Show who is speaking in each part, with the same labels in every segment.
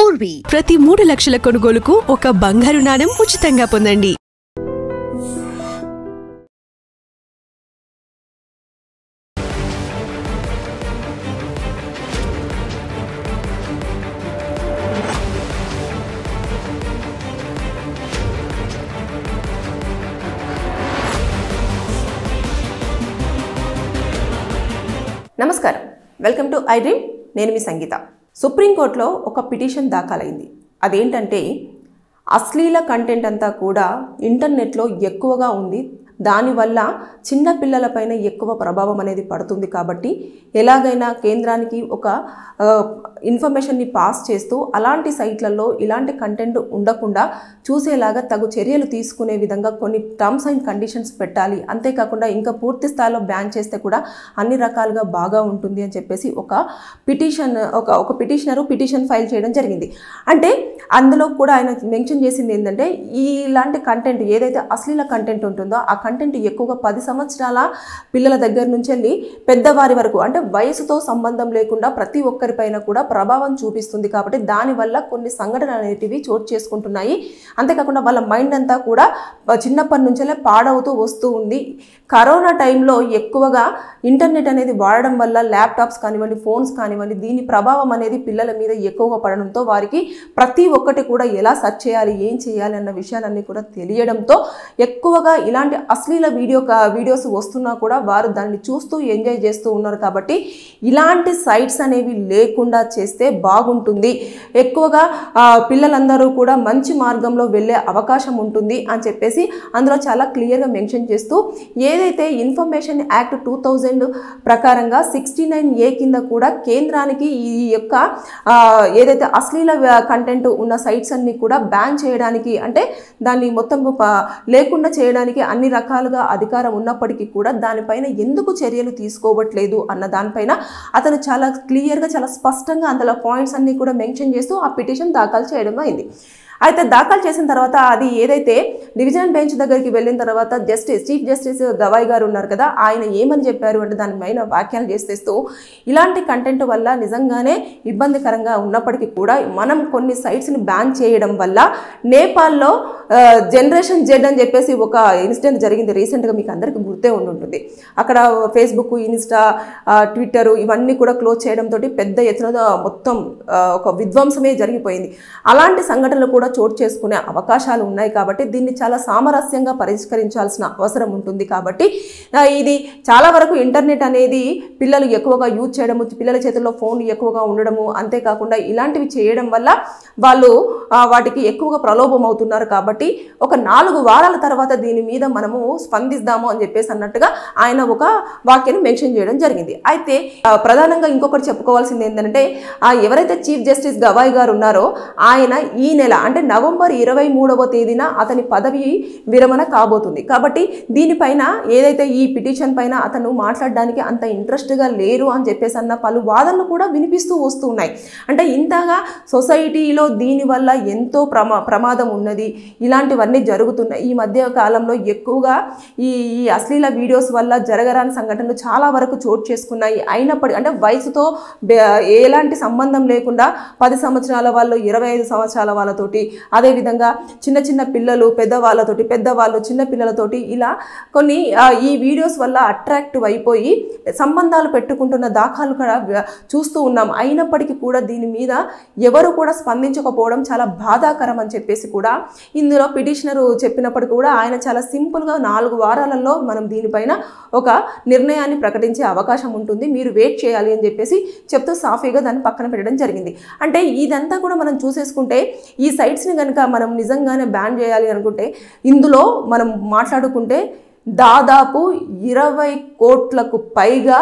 Speaker 1: పూర్వీ ప్రతి 3 లక్షల కొనుగోలుకు ఒక బంగారు నాణెం ఉచితంగా పొందండి.
Speaker 2: నమస్కారం, వెల్కమ్ టు ఐ డ్రీమ్. నేను మీ సంగీత. సుప్రీంకోర్టులో ఒక పిటిషన్ దాఖలైంది. అదేంటంటే అశ్లీల కంటెంట్ అంతా కూడా ఇంటర్నెట్లో ఎక్కువగా ఉంది, దానివల్ల చిన్న పిల్లలపైన ఎక్కువ ప్రభావం అనేది పడుతుంది. కాబట్టి ఎలాగైనా కేంద్రానికి ఒక ఇన్ఫర్మేషన్ని పాస్ చేస్తూ అలాంటి సైట్లలో ఇలాంటి కంటెంట్ ఉండకుండా చూసేలాగా తగు చర్యలు తీసుకునే విధంగా కొన్ని టర్మ్స్ అండ్ కండిషన్స్ పెట్టాలి. అంతేకాకుండా ఇంకా పూర్తి స్థాయిలో బ్యాన్ చేస్తే కూడా అన్ని రకాలుగా బాగా ఉంటుంది అని చెప్పేసి ఒక పిటిషన్ ఫైల్ చేయడం జరిగింది. అంటే అందులో కూడా ఆయన మెన్షన్ చేసింది ఏంటంటే ఇలాంటి కంటెంట్ ఏదైతే అశ్లీల కంటెంట్ ఉంటుందో ఆ కంటెంట్ ఎక్కువగా 10 సంవత్సరాల పిల్లల దగ్గర నుంచి వెళ్ళి పెద్దవారి వరకు, అంటే వయసుతో సంబంధం లేకుండా ప్రతి ఒక్కరిపైన కూడా ప్రభావం చూపిస్తుంది. కాబట్టి దానివల్ల కొన్ని సంఘటనలు అనేటివి చోటు చేసుకుంటున్నాయి. అంతేకాకుండా వాళ్ళ మైండ్ అంతా కూడా చిన్నప్పటి నుంచే పాడవుతూ వస్తూ ఉంది. కరోనా టైంలో ఎక్కువగా ఇంటర్నెట్ అనేది వాడడం వల్ల ల్యాప్టాప్స్ కానివ్వండి, ఫోన్స్ కానివ్వండి, దీని ప్రభావం అనేది పిల్లల మీద ఎక్కువగా పడడంతో వారికి ప్రతి ఒక్కటి కూడా ఎలా సెర్చ్ చేయాలి, ఏం చేయాలి అన్న విషయాలన్నీ కూడా తెలియడంతో ఎక్కువగా ఇలాంటి అశ్లీల వీడియోస్ వస్తున్నా కూడా వారు దాన్ని చూస్తూ ఎంజాయ్ చేస్తూ ఉన్నారు. కాబట్టి ఇలాంటి సైట్స్ అనేవి లేకుండా చేస్తే బాగుంటుంది. ఎక్కువగా పిల్లలందరూ కూడా మంచి మార్గంలో వెళ్ళే అవకాశం ఉంటుంది అని చెప్పేసి అందులో చాలా క్లియర్గా మెన్షన్ చేస్తూ ఏదైతే ఇన్ఫర్మేషన్ యాక్ట్ 2000 ప్రకారంగా 69A కింద కూడా కేంద్రానికి ఈ యొక్క ఏదైతే అశ్లీల కంటెంట్ ఉన్న సైట్స్ అన్ని కూడా బ్యాన్ చేయడానికి, అంటే దాన్ని మొత్తం లేకుండా చేయడానికి అన్ని రకాలుగా అధికారం ఉన్నప్పటికీ కూడా దానిపైన ఎందుకు చర్యలు తీసుకోవట్లేదు అన్న దానిపైన అతను చాలా క్లియర్గా చాలా స్పష్టంగా అందులో పాయింట్స్ అన్ని కూడా మెన్షన్ చేస్తూ ఆ పిటిషన్ దాఖలు చేయడం అయింది. అయితే దాఖలు చేసిన తర్వాత అది ఏదైతే డివిజనల్ బెంచ్ దగ్గరికి వెళ్ళిన తర్వాత చీఫ్ జస్టిస్ గవాయ్ గారు ఉన్నారు కదా, ఆయన ఏమని చెప్పారు అంటే దాని పైన వ్యాఖ్యలు చేస్తూ ఇలాంటి కంటెంట్ వల్ల నిజంగానే ఇబ్బందికరంగా ఉన్నప్పటికీ కూడా మనం కొన్ని సైట్స్ని బ్యాన్ చేయడం వల్ల నేపాల్లో జనరేషన్ జెడ్ అని చెప్పేసి ఒక ఇన్సిడెంట్ జరిగింది రీసెంట్గా, మీకు అందరికీ గుర్తే ఉంటుంది. అక్కడ ఫేస్బుక్, ఇన్స్టా, ట్విట్టర్ ఇవన్నీ కూడా క్లోజ్ చేయడంతో పెద్ద ఎత్తున మొత్తం ఒక విధ్వంసమే జరిగిపోయింది. అలాంటి సంఘటనలు కూడా చోటు చేసుకునే అవకాశాలు ఉన్నాయి. కాబట్టి దీన్ని చాలా సామరస్యంగా పరిష్కరించాల్సిన అవసరం ఉంటుంది. కాబట్టి ఇది చాలా వరకు ఇంటర్నెట్ అనేది పిల్లలు ఎక్కువగా యూజ్ చేయడము, పిల్లల చేతుల్లో ఫోన్లు ఎక్కువగా ఉండడము, అంతేకాకుండా ఇలాంటివి చేయడం వల్ల వాళ్ళు వాటికి ఎక్కువగా ప్రలోభం అవుతున్నారు. కాబట్టి ఒక 4 వారాల తర్వాత దీని మీద మనము స్పందిద్దాము అని చెప్పేసి అన్నట్టుగా ఆయన ఒక వాక్యాన్ని మెన్షన్ చేయడం జరిగింది. అయితే ప్రధానంగా ఇంకొకటి చెప్పుకోవాల్సింది ఏంటంటే ఎవరైతే చీఫ్ జస్టిస్ గవాయ్ గారు ఉన్నారో ఆయన ఈ నెల అంటే నవంబర్ 23వ తేదీన అతని పదవి విరమణ కాబోతుంది. కాబట్టి దీనిపైన ఏదైతే ఈ పిటిషన్ పైన అతను మాట్లాడడానికి అంత ఇంట్రెస్ట్గా లేరు అని చెప్పేసి అన్న పలు వాదనలు కూడా వినిపిస్తూ వస్తూ ఉన్నాయి. అంటే ఇంతగా సొసైటీలో దీనివల్ల ఎంతో ప్రమాదం ఉన్నది, ఇలాంటివన్నీ జరుగుతున్నాయి. ఈ మధ్య కాలంలో ఎక్కువగా ఈ అశ్లీల వీడియోస్ వల్ల జరగరాని సంఘటనలు చాలా వరకు చోటు చేసుకున్నాయి. అయినప్పటికీ అంటే వయసుతో ఎలాంటి సంబంధం లేకుండా 10 సంవత్సరాల వాళ్ళు 25 సంవత్సరాల వాళ్ళతోటి, అదేవిధంగా చిన్న చిన్న పిల్లలు పెద్దవాళ్ళతోటి, పెద్దవాళ్ళు చిన్న పిల్లలతోటి ఇలా కొన్ని ఈ వీడియోస్ వల్ల అట్రాక్టివ్ అయిపోయి సంబంధాలు పెట్టుకుంటున్న దాఖలు కూడా చూస్తూ ఉన్నాం. అయినప్పటికీ కూడా దీని మీద ఎవరు కూడా స్పందించకపోవడం చాలా బాధాకరం అని చెప్పేసి కూడా ఇందులో పిటిషనరు చెప్పినప్పటికీ కూడా ఆయన చాలా సింపుల్గా 4 వారాలలో మనం దీనిపైన ఒక నిర్ణయాన్ని ప్రకటించే అవకాశం ఉంటుంది, మీరు వెయిట్ చేయాలి అని చెప్పేసి చెప్తూ సాఫీగా దాన్ని పక్కన పెట్టడం జరిగింది. అంటే ఇదంతా కూడా మనం చూసేసుకుంటే ఈ సైట్స్ని కనుక మనం నిజంగానే బ్యాన్ చేయాలి అనుకుంటే ఇందులో మనం మాట్లాడుకుంటే దాదాపు 20 కోట్లకు పైగా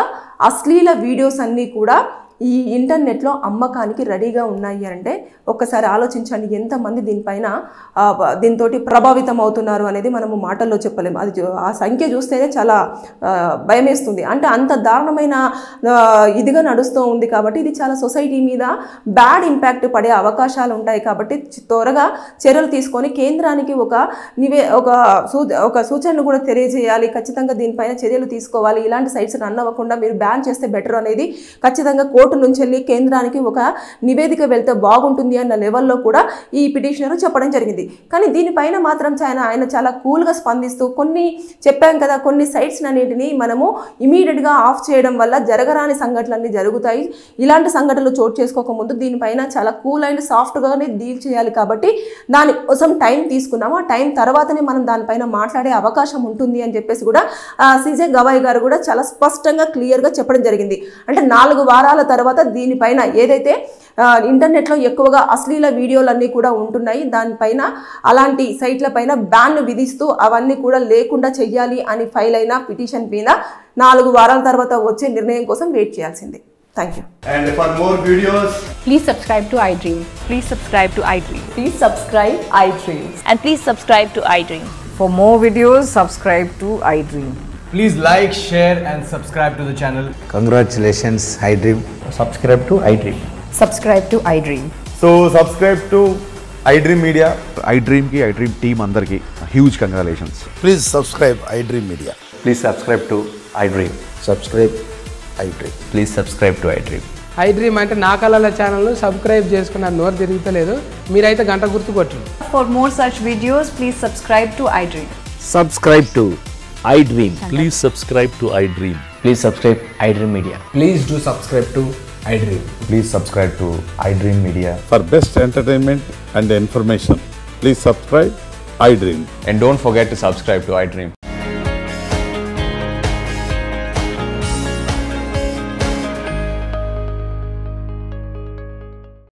Speaker 2: అశ్లీల వీడియోస్ అన్నీ కూడా ఈ ఇంటర్నెట్లో అమ్మకానికి రెడీగా ఉన్నాయి అంటే ఒక్కసారి ఆలోచించండి ఎంతమంది దీంతో ప్రభావితం అవుతున్నారు అనేది మనము మాటల్లో చెప్పలేము. అది ఆ సంఖ్య చూస్తేనే చాలా భయమేస్తుంది. అంటే అంత దారుణమైన ఇదిగా నడుస్తూ ఉంది. కాబట్టి ఇది చాలా సొసైటీ మీద బ్యాడ్ ఇంపాక్ట్ పడే అవకాశాలు ఉంటాయి. కాబట్టి త్వరగా చర్యలు తీసుకొని కేంద్రానికి ఒక సూచనలు కూడా తెలియజేయాలి. ఖచ్చితంగా దీనిపైన చర్యలు తీసుకోవాలి. ఇలాంటి సైట్స్ రన్ అవ్వకుండా మీరు బ్యాన్ చేస్తే బెటర్ అనేది ఖచ్చితంగా కోర్టు నుంచి వెళ్ళి కేంద్రానికి ఒక నివేదిక వెళ్తే బాగుంటుంది అన్న లెవెల్లో కూడా ఈ పిటిషనర్ చెప్పడం జరిగింది. కానీ దీనిపైన మాత్రం ఆయన చాలా కూల్గా స్పందిస్తూ చెప్పాం కదా కొన్ని సైట్స్ అన్నింటినీ మనము ఇమీడియట్గా ఆఫ్ చేయడం వల్ల జరగరాని సంఘటనలన్నీ జరుగుతాయి, ఇలాంటి సంఘటనలు చోటు చేసుకోకముందు దీనిపైన చాలా కూల్ అండ్ సాఫ్ట్గానే డీల్ చేయాలి కాబట్టి దానికోసం టైం తీసుకున్నాము, ఆ టైం తర్వాతనే మనం దానిపైన మాట్లాడే అవకాశం ఉంటుంది అని చెప్పేసి కూడా సీజే గవాయ్ గారు కూడా చాలా స్పష్టంగా క్లియర్గా చెప్పడం జరిగింది. అంటే 4 వారాల తర్వాత దీనిపైన ఏదైతే ఇంటర్నెట్లో ఎక్కువగా అశ్లీల వీడియోలన్నీ కూడా ఉంటున్నాయి దానిపైన అలాంటి సైట్ల పైన బ్యాన్ విధిస్తూ అవన్నీ కూడా లేకుండా చెయ్యాలి అని ఫైల్ అయిన పిటిషన్ మీద 4 వారాల తర్వాత వచ్చే నిర్ణయం కోసం వెయిట్ చేయాల్సిందే. Thank you.
Speaker 3: And for more videos,
Speaker 4: please subscribe to iDream. Please subscribe to iDream.
Speaker 5: Please subscribe iDream.
Speaker 4: And please subscribe to iDream.
Speaker 5: For more videos, subscribe to iDream.
Speaker 3: please like, share and subscribe to the channel.
Speaker 6: Congratulations, iDream.
Speaker 7: Subscribe to iDream.
Speaker 5: Subscribe to iDream.
Speaker 7: So subscribe to iDream Media.
Speaker 8: iDream team andarki huge congratulations.
Speaker 6: Please subscribe iDream Media.
Speaker 7: Please subscribe to iDream.
Speaker 6: Subscribe iDream.
Speaker 7: Please subscribe to iDream.
Speaker 9: iDream అంటే నా కళల ఛానల్ను subscribe చేసుకున్న నోరు తిరుగుతలేదు, మీరైతే గంట గుర్తు కొట్టండి.
Speaker 5: For more such videos, please subscribe to iDream.
Speaker 10: Subscribe to iDream.
Speaker 11: Please subscribe to iDream.
Speaker 7: Please subscribe iDream Media.
Speaker 3: Please do subscribe to iDream.
Speaker 7: Please subscribe to iDream Media.
Speaker 12: For best entertainment and information, please subscribe iDream.
Speaker 7: And don't forget to subscribe to iDream.